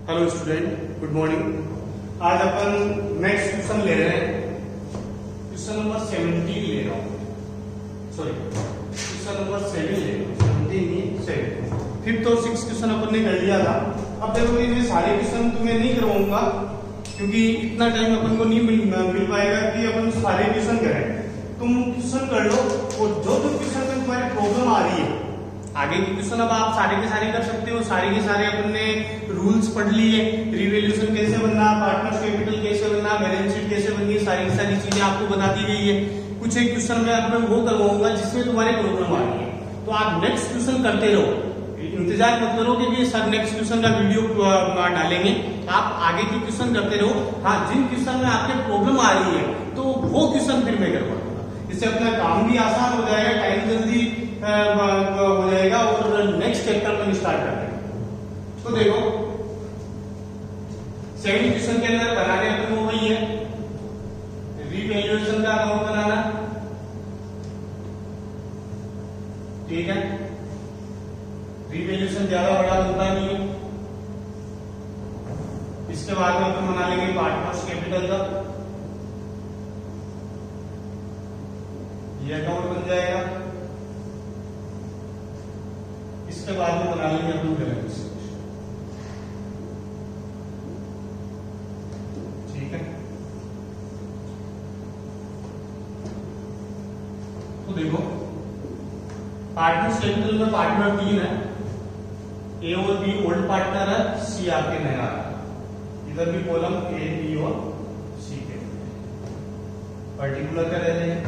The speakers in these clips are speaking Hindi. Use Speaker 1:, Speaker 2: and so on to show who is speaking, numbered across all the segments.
Speaker 1: Hello student, good morning. आज अपन नेक्स्ट क्वेश्चन ले रहे हैं। क्वेश्चन नंबर 17 ले रहा हूँ, सॉरी क्वेश्चन नंबर 7 ले रहा हूँ, 17 नहीं 7। फिफ्थ और सिक्स क्वेश्चन अपन ने कर लिया था। अब देखो ये सारे क्वेश्चन तुम्हें नहीं करवाऊंगा क्योंकि इतना टाइम अपन को नहीं मिल पाएगा कि अपन सारे क्वेश्चन करें। तुम क्वेश्चन कर लो और जो जो क्वेश्चन में तुम्हारी प्रॉब्लम आ रही है, आगे के क्वेश्चन अब आप सारे के सारे कर सकते हो। सारे के सारे अपन ने रूल्स पढ़ लिए, रिवैल्यूएशन कैसे बनना, पार्टनर्स कैपिटल कैसे बनना, बैलेंस शीट कैसे बननी, सारी की सारी चीजें आपको बता दी गई है। कुछ एक क्वेश्चन में अब मैं वो करवाऊंगा जिसमें तुम्हारी प्रॉब्लम आ रही है, तो आप नेक्स्ट क्वेश्चन करते रहो, इंतजार मत करो कि सर नेक्स्ट क्वेश्चन का वीडियो डालेंगे। आप आगे के क्वेश्चन करते रहो। हाँ, जिन क्वेश्चन में आपके प्रॉब्लम आ रही है तो वो क्वेश्चन फिर मैं करवाऊंगा। इससे अपना काम भी आसान हो जाएगा, टाइम जल्दी हो जाएगा और नेक्स्ट चैप्टर में स्टार्ट करते हैं। तो देखो 7 क्वेश्चन के अंदर बनाने अपन को वही है, रिवैल्यूएशन का अकाउंट बनाना, ठीक है। रिवैल्यूएशन ज्यादा बड़ा होता नहीं है। इसके बाद में अपन बना लेंगे पार्टनर्स कैपिटल का, ये अकाउंट बन जाएगा। इसके बाद में बना लेंगे अपन बैलेंस शीट, ठीक है। तो देखो पार्टनर्स कैपिटल में पार्टनर 3 है, ए और बी ओल्ड पार्टनर है, सी आपके नया है। इधर भी कॉलम ए बी और सी के पर्टिकुलर का रहते हैं,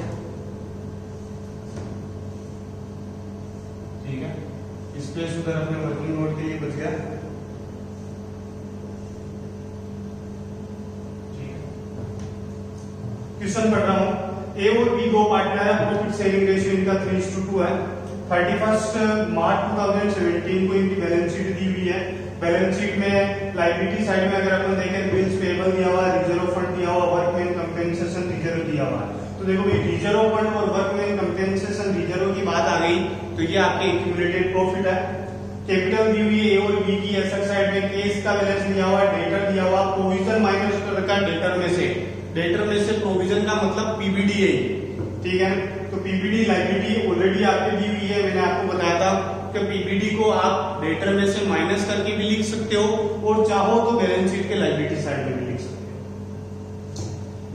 Speaker 1: ठीक है। स्पेस उधर अपने वर्किंग नोट के लिए बच गया, ठीक है। क्वेश्चन पढ़ रहा हूं। ए और बी दो पार्टनर है, प्रॉफिट शेयरिंग रेशियो इनका 3:2 है। 31 मार्च 2017 को इनकी बैलेंस शीट दी हुई है। बैलेंस शीट में लायबिलिटी साइड में अगर अपन देखें, बिल्स पेबल दिया हुआ है, रिजर्व फंड दिया हुआ, वर्कमैन कंपेंसेशन रिजर्व दिया हुआ है। तो देखो ये रिजर्व फंड और वर्कमैन कंपेंसेशन रिजर्व की बात आ गई तो ये आपके एक्यूमुलेटेड प्रॉफिट है। कैपिटल दी हुई है ए और बी की, एसेट साइड में केस का बैलेंस दिया हुआ, डेटर दिया हुआ, प्रोविजन माइनस कर रखा डेटर में से। डेटर में से प्रोविजन का मतलब पीबीडी है, ठीक है। तो पीबीडी लायबिलिटी ऑलरेडी आपकी दी हुई है, मैंने आपको बताया था कि पीबीडी को आप डेटर में से माइनस करके भी लिख सकते हो और चाहो तो बैलेंस शीट के लायबिलिटी साइड में भी लिख सकते हो।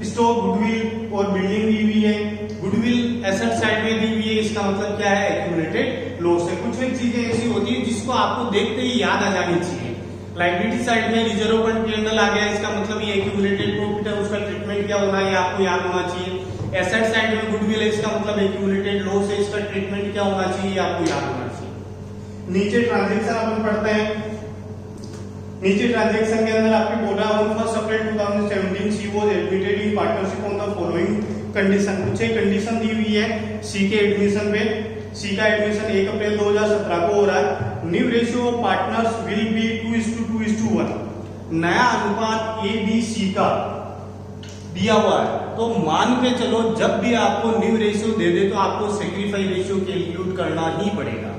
Speaker 1: स्टॉक, गुडविल और बिल्डिंग दी हुई है। गुडविल एसेट साइड में दी हुई है, इसका मतलब क्या है, एक्यूमुलेटेड लॉस है। कुछ एक चीजें ऐसी होती है जिसको आपको देखते ही याद आ जानी चाहिए। लायबिलिटी साइड में रिजर्व फंड P&L आ गया, इसका मतलब ये एक्यूमुलेटेड प्रॉफिट है, उसका ट्रीटमेंट क्या होना है आपको याद होना चाहिए। एसेट साइड में गुडविल है, इसका मतलब एक्यूमुलेटेड लॉस है, इसका ट्रीटमेंट क्या होना चाहिए आपको याद होना चाहिए। नीचे ट्रांजैक्शन अपन पढ़ते हैं। नीचे ट्रांजैक्शन के अंदर आपके बोला 1 अप्रैल 2017 she was admitted in partnership on the following condition. कुछ एक कंडीशन दी हुई है सी के एडमिशन पे। सी का एडमिशन 1 अप्रैल 2017 को हो रहा है। New ratio of partners will be 2:2:1। नया अनुपात ए बी सी का दिया हुआ है, तो मान के चलो जब भी आपको न्यू रेशियो दे दे तो आपको सेक्रीफाइस रेशियो कैलकुलेट करना ही पड़ेगा,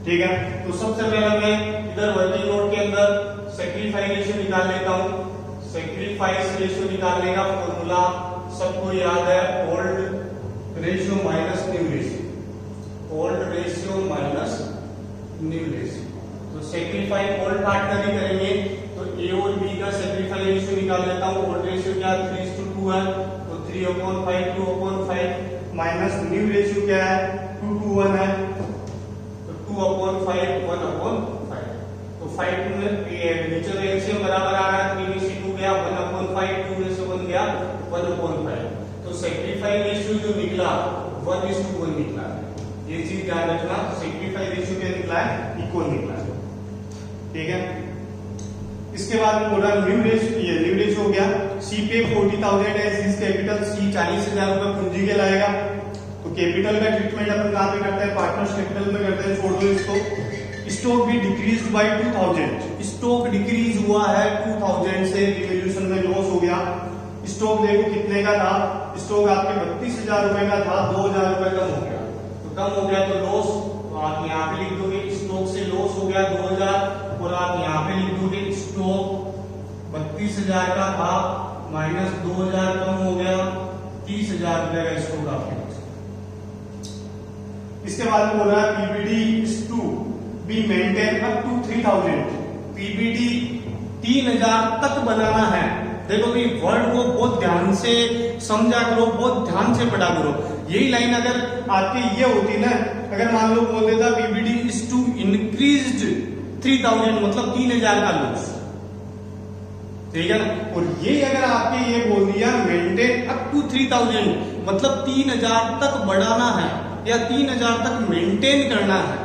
Speaker 1: ठीक है। तो सबसे पहले मैं इधर वर्किंग नोट के अंदर सेक्रीफाइस रेशियो निकाल लेता हूं। सेक्रीफाइस रेशियो निकालने का फॉर्मूला सबको याद है, old ratio minus new ratio, old ratio minus new ratio. तो सेक्रीफाइस ओल्ड पार्टनर ही करेंगे, तो ए और बी का सेक्रीफाइस रेशियो निकाल लेता हूं। ओल्ड रेशियो क्या 3:2 है, तो 3/5 2/5 माइनस न्यू रेशियो क्या है 2:1 है, तो 2/5 1/5। तो 5 में नीचे तो एलसीएम बराबर आ रहा है, 3 में से 2 गया 1/5, 2 में से 1 गया 1/5। तो सेक्रीफाइस रेशियो जो निकला 1:1 निकला है। ये चीज ध्यान रखना, सेक्रीफाइस रेशियो क्या निकला है, इक्वल निकला है, ठीक है। इसके बाद में बोला न्यू रेशियो, ये न्यू रेशियो हो गया। सी पे 40,000 एज हिज कैपिटल, सी 40,000 रुपए पूंजी के लाएगा। तो कैपिटल का ट्रीटमेंट अपन कहां पे करते हैं, पार्टनर्स कैपिटल में करते हैं, छोड़ दो इसको। स्टॉक भी डिक्रीज बाय 2000, स्टॉक डिक्रीज हुआ है 2000 से, रिवैल्यूएशन में लॉस हो गया। स्टॉक देखो कितने का था, स्टॉक आपके 32,000 रुपए का था, 2,000 रुपए कम हो गया। तो कम हो गया तो लॉस आप यहाँ पे लिख दोगे, स्टॉक से लॉस हो गया 2,000 और आप यहाँ पे लिख दोगे स्टॉक 32,000 का था माइनस 2,000 कम हो गया 30,000 रुपए का स्टॉक आपके पास। इसके बाद में बोल रहा है PBD is to be maintain up to 3,000। PBD 3,000 तक बनाना है। देखो भाई वर्ड को बहुत ध्यान से समझा करो, बहुत ध्यान से पढ़ा करो। यही लाइन अगर आपके ये होती ना, अगर मान लो बोल देता पीबीडी इज टू इंक्रीज्ड 3,000 मतलब 3,000 का लॉस, ठीक है ना। और ये अगर आपके ये बोल दिया मेंटेन अप टू 3,000 मतलब 3,000 तक बढ़ाना है या 3,000 तक मेंटेन करना है,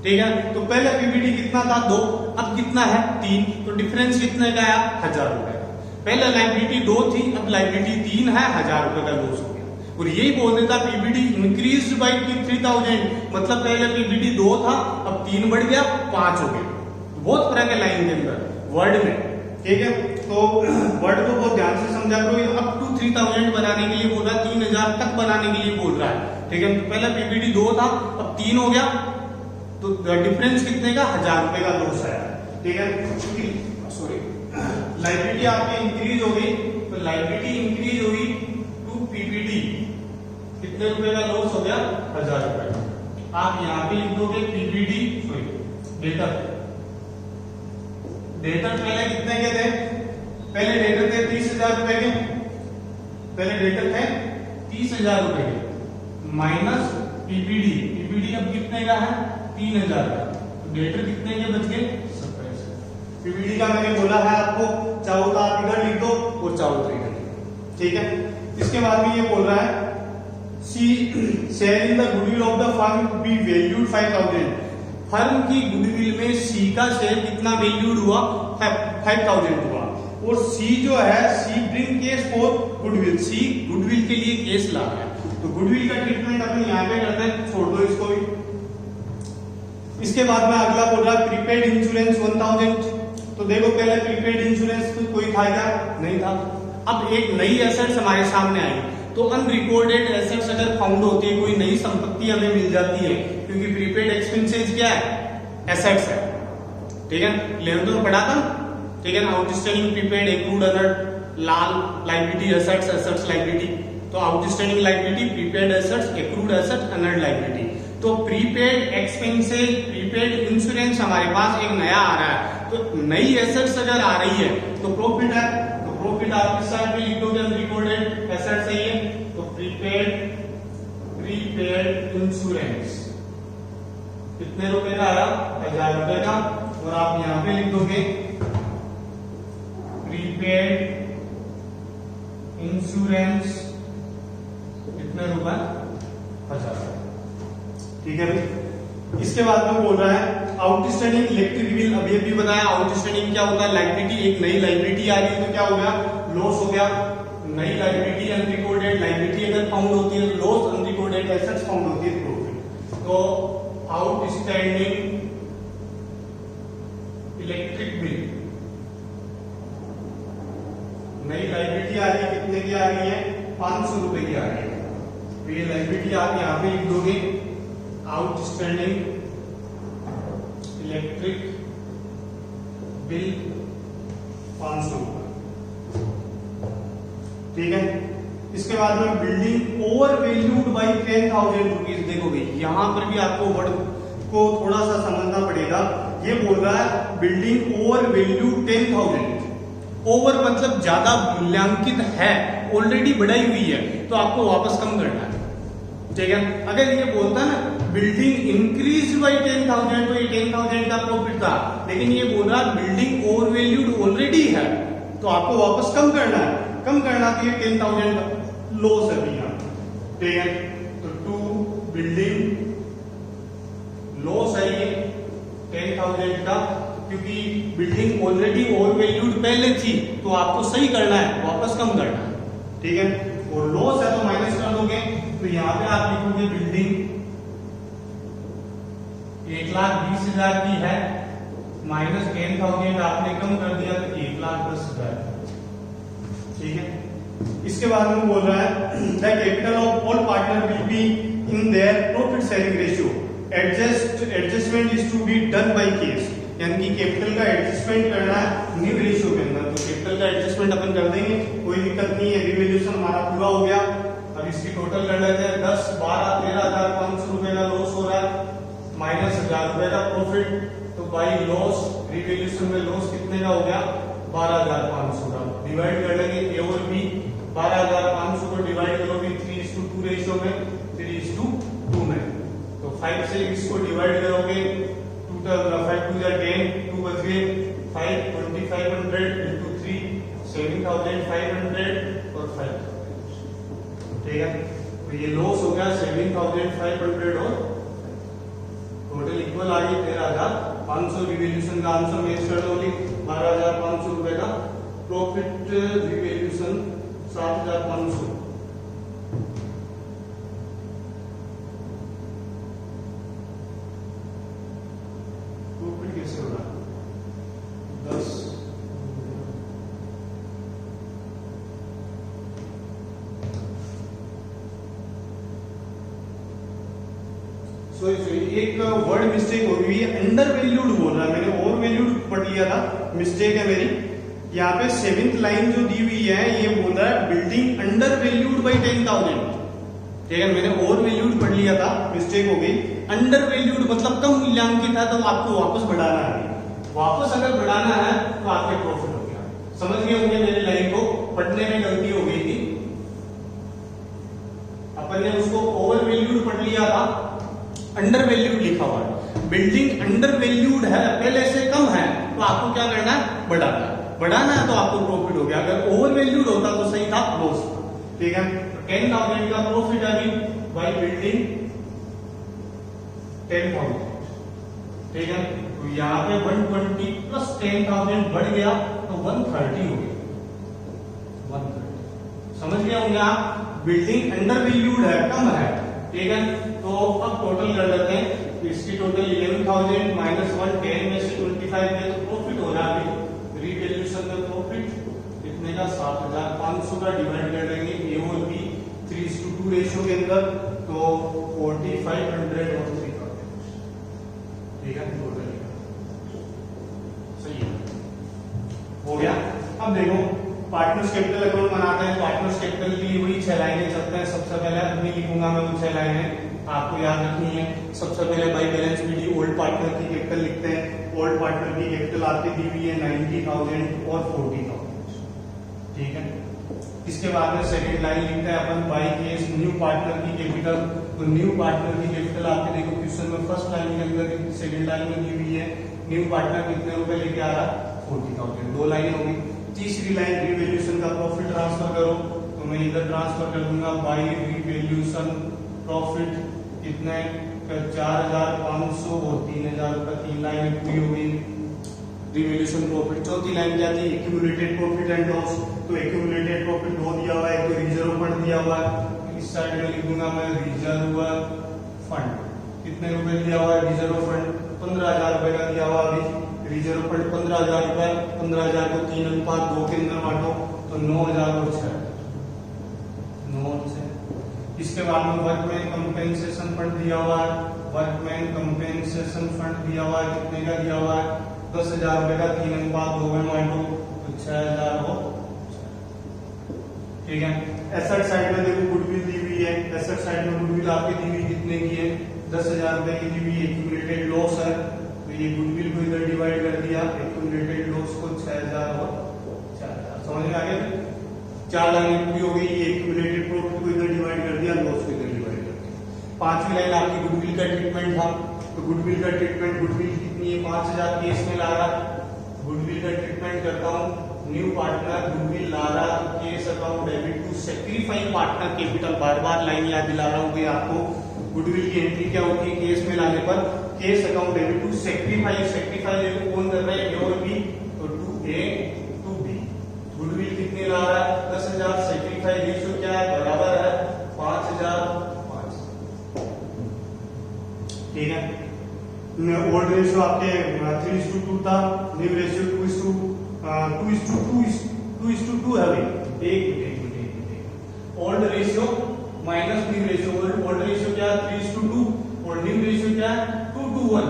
Speaker 1: ठीक है। तो पहले पीबीडी कितना था 2, अब कितना है 3, तो डिफरेंस कितने का आया 1,000 रुपए का। पहले लाइबिलिटी 2 थी, अब लाइबिलिटी 3 है, 1,000 रुपए का लॉस हो गया। और यही बोल देता पीबीडी इंक्रीज्ड बाय 3,000 मतलब पहले पीबीडी 2 था, अब 3 बढ़ गया 5 हो गया। बहुत फर्क है लाइन के अंदर वर्ड में, ठीक है। तो वर्ड को बहुत ध्यान से समझा करो। अप टू 3,000 बनाने के लिए बोल रहा है, 3,000 तक बनाने के लिए बोल रहा है, ठीक है। तो पहले पीबीडी 2 था, अब 3 हो गया, तो डिफरेंस कितने का 1,000 रुपए का लॉस आया, ठीक है। क्योंकि सॉरी लाइबिलिटी आपकी इंक्रीज हो गई, तो लाइबिलिटी इंक्रीज होगी टू पीबीडी कितने रुपए का लॉस हो गया 1,000 रुपए। आप यहाँ पे लिख दोगे पीबीडी सॉरी डेटर पहले कितने के थे, पहले डेटर थे 30,000 रुपए के, पहले डेटर थे 30,000 रुपए के माइनस पीबीडी अब कितने का है 3,000 का, तो डेटर कितने के बच गए 27। पीबीडी का मैंने बोला है आपको, चाहो तो आप इधर लिख दो और चाहो तो इधर लिख दो, ठीक है। इसके बाद में ये बोल रहा है C share in the goodwill of the firm B valued 5,000। Firm की गुडविल में सी का शेयर कितना वैल्यूड हुआ 5,000 हुआ। और सी जो है C bring cash for goodwill, C goodwill के लिए केस ला रहा है। तो गुडविल का ट्रीटमेंट अपन यहाँ पे करते हैं, छोड़ दो इसको भी। इसके बाद में अगला बोल रहा है प्रीपेड इंश्योरेंस 1,000। तो देखो पहले प्रीपेड इंश्योरेंस तो कोई था क्या, नहीं था। अब एक नई एसेट्स हमारे सामने आई, तो अनरिकॉर्डेड एसेट्स अगर फाउंड होती है, कोई नई संपत्ति हमें मिल जाती है, क्योंकि प्रीपेड एक्सपेंसेस क्या है एसेट्स है, ठीक है। लेन देन पढ़ा था, ठीक है ना। आउटस्टैंडिंग प्रीपेड एक्रूड अनर्ड लाल लाइबिलिटी एसेट्स एसेट्स लाइबिलिटी, तो outstanding liability prepaid assets accrued assets honoured liability. तो प्रीपेड एक्सपेंसेस प्रीपेड इंश्योरेंस हमारे पास एक नया आ रहा है, तो नई एसेट्स अगर आ रही है तो प्रॉफिट है, तो प्रॉफिट आप किस साइड पे लिख दोगे अनरिकॉर्डेड एसेट्स है ये, तो प्रीपेड इंश्योरेंस कितने रुपए का आया 1,000 रुपए का। और आप यहां पे लिख दोगे प्रीपेड इंश्योरेंस कितने रुपए 1,000, ठीक है भाई। इसके बाद में बोल रहा है आउटस्टैंडिंग इलेक्ट्रिक बिल। अभी अभी बताया आउटस्टैंडिंग क्या होता है, लाइबिलिटी, एक नई लाइबिलिटी आ रही है तो क्या हो गया लॉस हो गया। नई लाइबिलिटी अनरिकॉर्डेड लाइबिलिटी अगर फाउंड होती है लॉस, अनरिकॉर्डेड एसेट्स फाउंड होती है प्रॉफिट। तो आउटस्टैंडिंग इलेक्ट्रिक बिल नई लाइबिलिटी आ रही है, कितने की आ रही है 500 रुपए की आ रही है। तो ये लाइबिलिटी आप यहां पे लिख दोगे आउटस्टैंडिंग इलेक्ट्रिक बिल 500 रुपए, ठीक है। इसके बाद में building over valued by 10,000 rupees. देखो भाई यहां पर भी आपको वर्ड को थोड़ा सा समझना पड़ेगा। ये बोल रहा है बिल्डिंग ओवर वैल्यूड 10,000, ओवर मतलब ज्यादा मूल्यांकित है, ऑलरेडी बढ़ाई हुई है, तो आपको वापस कम करना है, ठीक है। अगर ये बोलता ना बिल्डिंग इंक्रीज बाई 10,000 तो ये 10,000 का प्रॉफिट था, लेकिन ये बोल रहा बिल्डिंग ओवर वैल्यूड ऑलरेडी है, तो आपको वापस कम करना है। कम करना तो ये 10,000 का लॉस है भैया, ठीक है। तो टू बिल्डिंग लॉस है ये 10,000 का, क्योंकि बिल्डिंग ऑलरेडी ओवर वैल्यूड पहले थी, तो आपको सही करना है, वापस कम करना है, ठीक है। और लॉस है तो माइनस कर दोगे, तो यहां पे आप लिखोगे बिल्डिंग 1,20,000 की है, माइनस 10,000 आपने कम कर दिया तो 1,10,000, ठीक है। इसके बाद में बोल रहा है the capital of all partner will be in their profit sharing ratio, adjustment is to be done by cash. यानी कि कैपिटल का एडजस्टमेंट करना है न्यू रेशियो के अंदर, तो कैपिटल का एडजस्टमेंट अपन कर देंगे, कोई दिक्कत नहीं है। रिवैल्यूएशन हमारा पूरा हो गया। अब इसकी टोटल कर लेते हैं। 10, 12, 13,500 रुपए का लॉस हो रहा है, माइनस 1000 रुपए का प्रॉफिट, तो बाई लॉस रिवैल्यूएशन में लॉस कितने का हो गया, 12,500 का। डिवाइड कर लेंगे ए और बी, 12,500 को डिवाइड करोगे 3:2 रेशियो में, 3:2 में, तो 5 से इसको डिवाइड करोगे, 5 2 10, 2 बच गए 5, 2500 into 3, 7,500 और 5,000, ठीक है। तो ये लॉस हो गया 7,500 और टोटल इक्वल आ गई 13,500। रिवैल्यूएशन का आंसर मैं कर दूंगी 12,500 रुपए का प्रॉफिट, रिवैल्यूएशन 7,500। प्रॉफिट कैसे हो रहा है 10, सॉरी एक वर्ड मिस्टेक हो गई है, अंडर वैल्यूड बोल रहा है, मैंने ओवर वैल्यूड पढ़ लिया था, मिस्टेक है मेरी। यहाँ पे 7th लाइन जो दी हुई है ये बोल रहा है बिल्डिंग अंडर वैल्यूड बाई 10,000, ठीक है, मैंने ओवर वैल्यूड पढ़ लिया था, मिस्टेक हो गई। अंडर वैल्यूड मतलब कम मूल्यांकित है, तो आपको वापस बढ़ाना है, वापस अगर बढ़ाना है तो आपके प्रॉफिट हो गया। समझ गए होंगे मेरी लाइन को, पढ़ने में गलती हो गई थी, अपन ने उसको ओवर वैल्यूड पढ़ लिया था, अंडर वैल्यूड लिखा हुआ है। बिल्डिंग अंडर वैल्यूड है, पहले से कम है, तो आपको क्या करना है, बढ़ाना है, बढ़ाना है तो आपको प्रॉफिट हो गया। अगर ओवर वैल्यूड होता तो सही था, लॉस, ठीक है। 10,000 का प्रॉफिट अभी बाय बिल्डिंग 10,000, ठीक है। तो यहाँ पे 120 प्लस 10,000 बढ़ गया तो 130 हो गया, 130। समझ गए होंगे आप, बिल्डिंग अंडर वैल्यूड है, कम है, ठीक है। तो अब टोटल कर लेते हैं, तो इसकी टोटल 11,000 माइनस 1, 10 में से 25 में तो प्रॉफिट हो रहा है अभी रिवैल्यूएशन में प्रॉफिट कितने का, 7,500 का। डिवाइड कर देंगे ए और बी 3:2 रेशियो के अंदर, तो 4,500 और 3,000, ठीक है। टोटल सही है, हो गया। अब देखो पार्टनर्स कैपिटल अकाउंट बनाते हैं, पार्टनर्स कैपिटल की वही 6 लाइनें चलते हैं। सबसे पहले अपनी लिखूंगा मैं वो 6 लाइनें, आपको याद रखनी है। सबसे पहले by balance sheet old partner की कैपिटल लिखते हैं। ओल्ड पार्टनर की कैपिटल आपकी दी हुई है 90,000 और 40,000, ठीक है। इसके बाद में सेकंड लाइन लिखते हैं अपन बाई केस न्यू पार्टनर की कैपिटल, तो न्यू पार्टनर की कैपिटल आपके देखो क्वेश्चन में फर्स्ट लाइन के अंदर, सेकंड लाइन में दी हुई है न्यू पार्टनर कितने रुपए लेके आ रहा, 40,000, 2 लाइन होगी। तीसरी लाइन रिवैल्यूएशन का प्रॉफिट ट्रांसफर करो, तो मैं इधर ट्रांसफर कर दूंगा बाई रिवैल्यूएशन प्रॉफिट कितने, 4,500 और 3,000 रुपए, 3 लाइन पूरी हो गई रिवैल्यूएशन प्रॉफिट। चौथी लाइन क्या थी, एक्यूमुलेटेड प्रॉफिट एंड लॉस, तो एक्यूमुलेटेड प्रॉफिट 2 दिया हुआ है, एक तो रिजर्व फंड दिया हुआ है, इस साइड में लिख दूंगा मैं रिजर्व फंड, कितने रुपए दिया हुआ है रिजर्व फंड, 15,000 रुपए का दिया हुआ अभी रिजर्व फंड 15,000 रुपए, 15,000 को 3:2 के अंदर बांटो तो 9,000 और 6, 9 से। इसके बाद में वर्कमैन कंपेंसेशन फंड दिया हुआ है, वर्कमैन कंपेंसेशन फंड दिया हुआ है, कितने का दिया हुआ है, 10,000 रुपए का, 3:2 में बांटो तो 6,000 हो, ठीक है। एसेट साइड में देखो गुडविल दी हुई है, एसेट साइड में गुडविल आपकी दी हुई कितने की है, 10,000 रुपए की दी हुई, एक्यूमुलेटेड लॉस है, तो ये गुडविल को इधर डिवाइड कर दिया, एक्यूमुलेटेड लॉस को 6,000 और 4,000, समझ में आ गया। 4 लाइन पूरी हो गई, ये एक्यूमुलेटेड प्रॉफिट को इधर डिवाइड कर दिया, लॉस को इधर डिवाइड कर दिया। पांचवी लाइन आपकी गुडविल का ट्रीटमेंट था, तो गुडविल का ट्रीटमेंट, गुडविल कितनी है 5,000 केस में ला रहा, गुडविल का ट्रीटमेंट करता हूँ, न्यू पार्टनर गुडविल ला रहा, तो cash account debit to sacrifice partner capital, बार बार लाइन याद दिला रहा हूँ आपको। गुडविल की एंट्री क्या होती है केस में लाने पर, cash account debit to sacrifice, sacrifice देखो कौन कर रहा है, ए और बी, तो to A to B. Goodwill कितने ला रहा है 10,000, सेक्रीफाई रेशियो क्या है, बराबर है 5,005, ठीक है। ओल्ड रेशियो आपके 3:2 था, न्यू रेशियो 2:2 है भाई, एक old ratio minus new ratio, old ratio क्या है 3:2 और न्यू रेशियो क्या है 2:1,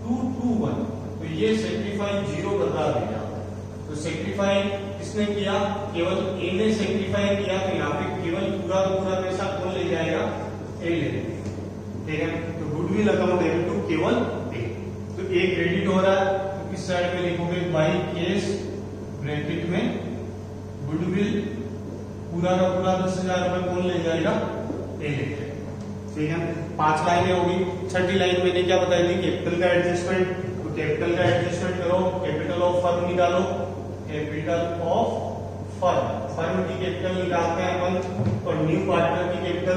Speaker 1: 2:1, तो ये सेक्रीफाई 0 कर रहा है। तो सेक्रीफाई किसने किया? केवल ए ने सेक्रीफाई किया। तो यहाँ पे केवल पूरा का पूरा पैसा कौन ले जाएगा? ए ले जाएगा। ठीक है, तो गुडविल अकाउंट डेबिट टू केवल ए। तो ए क्रेडिट हो रहा है, तो किस साइड में लिखोगे? बाई केस ब्रैकेट में गुडविल पूरा का पूरा 10,000 रुपए कौन ले जाएगा? ए ले जाएगा। ठीक है, 5 लाइनें होगी। छठी लाइन मैंने क्या बताई थी? कैपिटल का एडजस्टमेंट। तो कैपिटल का एडजस्टमेंट करो, कैपिटल ऑफ फर्म निकालो। कैपिटल ऑफ फर्म, फर्म की कैपिटल निकालते हैं अपन। और न्यू पार्टनर की कैपिटल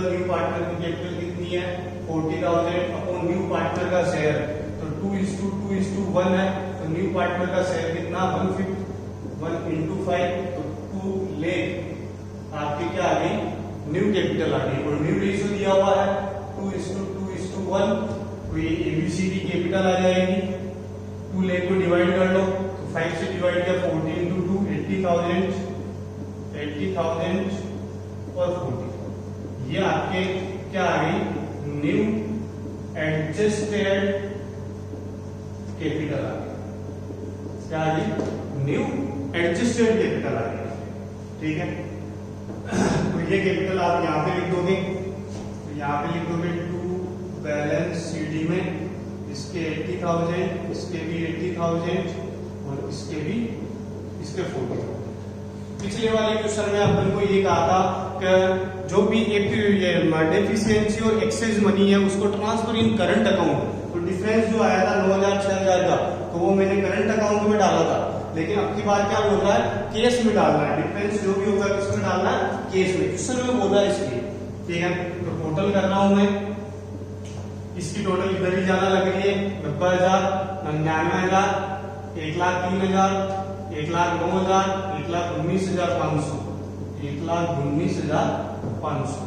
Speaker 1: कितनी है? 40,000 अपॉन न्यू पार्टनर का शेयर। तो 2:2:1 है। तो न्यू पार्टनर का शेयर कितना? 1/5, 1 into 5, तो 2 लाख आपकी क्या आ गई? न्यू कैपिटल आ गई। और न्यू रेशियो दिया हुआ है 2:2:1। तो ये एबीसीडी कैपिटल आ जाएगी। 2 लाख को डिवाइड कर लो, तो 5 से डिवाइड किया, 40 into 2 80,000 और 40। ये आपके क्या आ गई? न्यू एडजस्टेड कैपिटल आ गई। क्या आ गई? न्यू एडजस्टेड कैपिटल आ गई। ठीक है, तो ये कैपिटल आप यहाँ पे लिख दोगे। तो यहाँ पे लिख दोगे टू बैलेंस सीडी में इसके 80,000, इसके भी 80,000 और इसके 40,000। पिछले वाले क्वेश्चन में अपन को ये कहा था कि जो भी एक डेफिशिएंसी और एक्सेस मनी है उसको ट्रांसफर इन करंट अकाउंट। तो डिफरेंस जो आया था 9,000 6,000 का, तो वो मैंने करंट अकाउंट में डाला था। लेकिन अब की बार क्या बोल रहा है? केस में डालना है। डिफरेंस जो भी होगा किसमें डालना है? केस में। क्वेश्चन में बोल रहा है इसलिए। ठीक है, तो टोटल कर रहा हूं मैं। इसकी टोटल इधर ही ज्यादा लग रही है। 90,000, 99,000, 1,03,000, 1,09,000, 1,19,500, 1,19,500।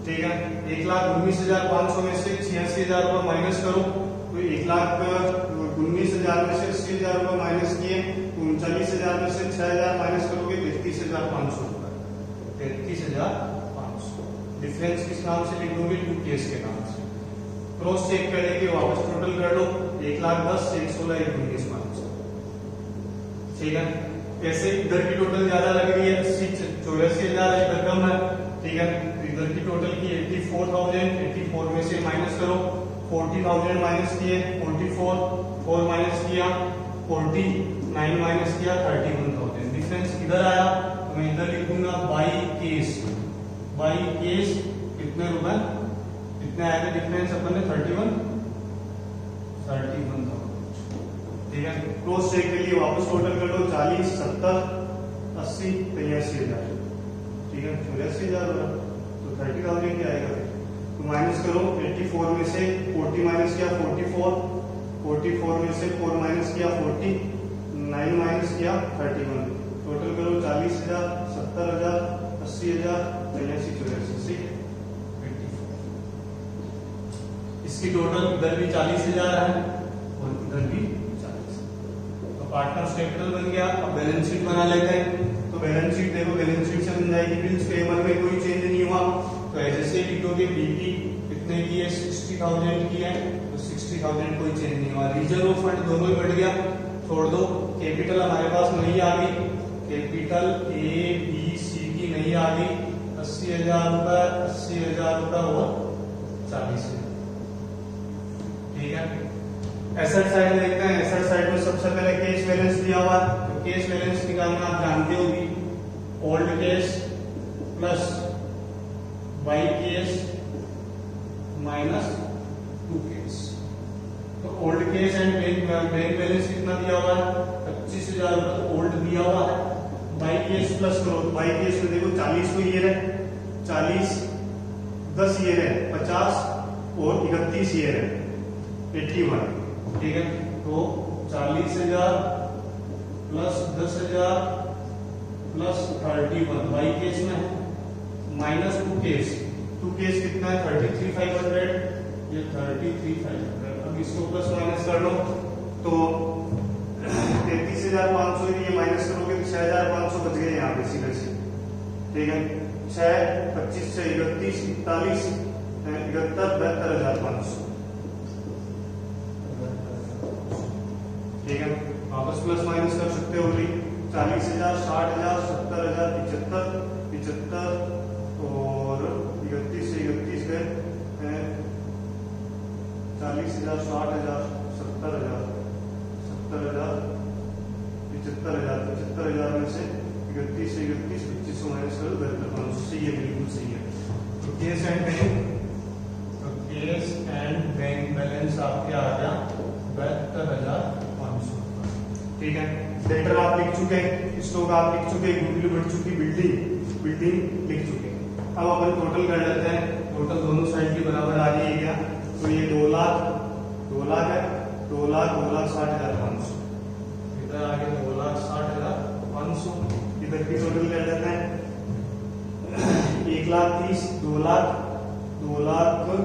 Speaker 1: ठीक है, 1,19,500 में से 86,000 रुपए माइनस करो। तो 1,19,000 में से 80,000 रुपए माइनस किए, 39,000 में से 6,000 माइनस करोगे 33,500 रुपए। 33,500 डिफरेंस किस नाम से लिख दोगे? टू केस के नाम से। क्रॉस चेक करके वापस टोटल कर लो। 1,10,000, 1,16,000, 1,19,500। ठीक है, ऐसे इधर की टोटल ज्यादा लग रही है, 84,000 इधर कम है। ठीक है, इधर की टोटल की 84,000, 84 में से माइनस करो। 40,000 माइनस किए, 44, 4 माइनस किया, 49 माइनस किया, 31,000। डिफरेंस इधर आया, तो मैं इधर लिखूंगा बाई केस। बाई केस कितने रुपए? कितने आएगा डिफरेंस? अपन ने 31,000। ठीक है, क्रॉस चेक के लिए वापस टोटल कर लो। 40, 70, 80, 83,000। ठीक है, 84,000 होगा। तो 30,000 क्या आएगा? तो माइनस करो। 84 में से 40 माइनस किया, 44, 44 में से 4 माइनस किया, 40, 9 माइनस किया, 31। टोटल करो 40,000, 70,000, 80,000, 83, 84। इसकी टोटल इधर भी 40,000 है और इधर भी 40। तो पार्टनर्स कैपिटल बन गया। अब बैलेंस शीट बना लेते हैं। तो बैलेंस शीट देखो, बैलेंस शीट से बन जाएगी। बिल्स पेबल में कोई चेंज नहीं हुआ, तो ऐसे लिखोगे बीपी कितने की है? 60,000 की है। तो 60,000 कोई चेंज नहीं हुआ। रिजर्व फंड दोनों ही बढ़ गया, छोड़ दो। कैपिटल हमारे पास नहीं आ गई, कैपिटल ए बी सी की नहीं आ गई। 80,000 रुपए, 80,000 रुपए और 40,000। ठीक है, एसेट साइड में देखते हैं। एसेट साइड में सबसे पहले कैश बैलेंस दिया हुआ है। तो कैश बैलेंस निकालना आप जानते होगी। Old cash plus by cash minus to cash. तो old cash and bank balance कितना दिया हुआ है? 25,000 रुपए ओल्ड दिया हुआ है। बाई केस प्लस करो। बाई केस में देखो 40 को ईयर है, 40 10 ईयर है, 50 और 31 ईयर है, 81। ठीक है, तो 40,000 प्लस 10,000 प्लस 31 बाई केस में माइनस टू केस कितना है? 33,500। ये 33,500। अब इसको प्लस माइनस कर लो तो 33,500 ये माइनस करोगे तो 6,500 बच गए यहाँ पे सीधे से। ठीक है, 6, 25 से 31, 41, 71, 72,500। ठीक है, वापस प्लस माइनस कर सकते हो भाई। 40,000, 60,000, 70,000, 75 और 31 से 31 गए, 40,000, 60,000, 70,000, 75,000 में से 31 से 31, 2500 माइनस करो, 72,500। सही है, बिल्कुल सही है। तो केस एंड बैंक बैलेंस आपके आ गया 72,500। ठीक है, डेटर आप लिख चुके, स्टॉक आप लिख चुके, गुडविल बढ़ चुकी, बिल्डिंग लिख चुके। अब अपन टोटल कर लेते हैं। टोटल दोनों साइड के बराबर आ रही है क्या? तो ये 2 लाख है, 2,60,500। इधर आ गया 2,60,500। इधर की टोटल कर लेते हैं 1,30,000, 2,00,000,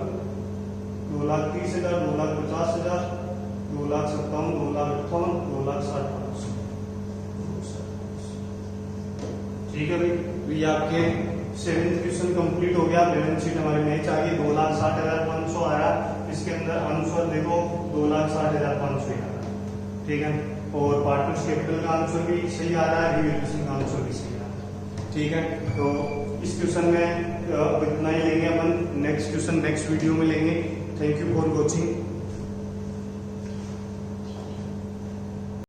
Speaker 1: 2,30,000, 2,50,000, 2,57,000, 2,58,000, 2,60,500। ठीक है भाई, ये आपके 7th क्वेश्चन कंप्लीट हो गया। बैलेंस शीट हमारे मैच आ गई, 2,60,500 आया। इसके अंदर आंसर देखो 2,60,500 ही आ रहा है। ठीक है, और पार्टनर्स कैपिटल का आंसर भी सही आ रहा है, रिवैल्यूएशन का आंसर भी सही आ रहा है। ठीक है, तो इस क्वेश्चन में इतना ही लेंगे अपन। नेक्स्ट क्वेश्चन नेक्स्ट वीडियो में लेंगे। Thank you for watching.